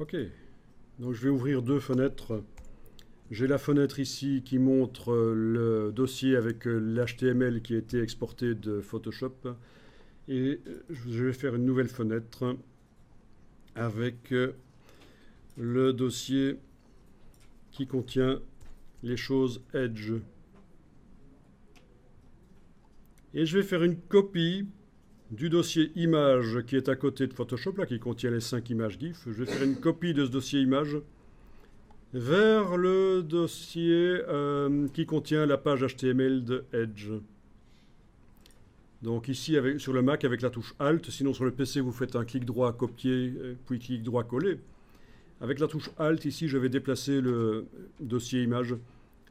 Ok, donc je vais ouvrir deux fenêtres. J'ai la fenêtre ici qui montre le dossier avec l'HTML qui a été exporté de Photoshop. Et je vais faire une nouvelle fenêtre avec le dossier qui contient les choses Edge. Et je vais faire une copie du dossier image qui est à côté de Photoshop, là, qui contient les 5 images GIF. Je vais faire une copie de ce dossier image vers le dossier qui contient la page HTML de Edge. Donc ici, sur le Mac, avec la touche Alt, sinon sur le PC, vous faites un clic droit copier, puis clic droit coller. Avec la touche Alt, ici, je vais déplacer le dossier image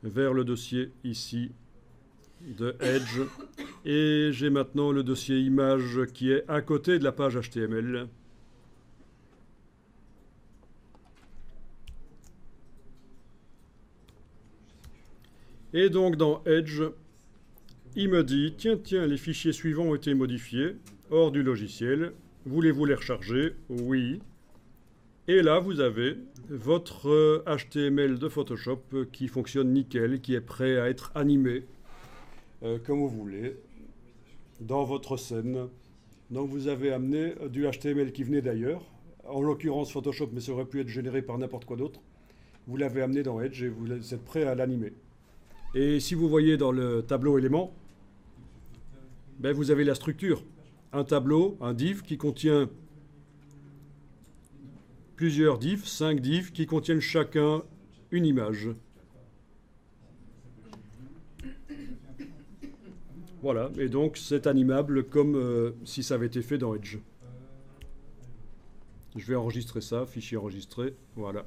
vers le dossier ici de Edge. Et j'ai maintenant le dossier image qui est à côté de la page HTML. Et donc dans Edge, il me dit, tiens, les fichiers suivants ont été modifiés hors du logiciel. Voulez-vous les recharger? Oui. Et là, vous avez votre HTML de Photoshop qui fonctionne nickel, qui est prêt à être animé comme vous voulez dans votre scène. Donc vous avez amené du HTML qui venait d'ailleurs, en l'occurrence Photoshop, mais ça aurait pu être généré par n'importe quoi d'autre. Vous l'avez amené dans Edge et vous êtes prêt à l'animer. Et si vous voyez dans le tableau éléments, ben vous avez la structure. Un tableau, un div qui contient plusieurs divs, 5 divs qui contiennent chacun une image. Voilà, et donc c'est animable comme si ça avait été fait dans Edge. Je vais enregistrer ça, fichier enregistré, voilà.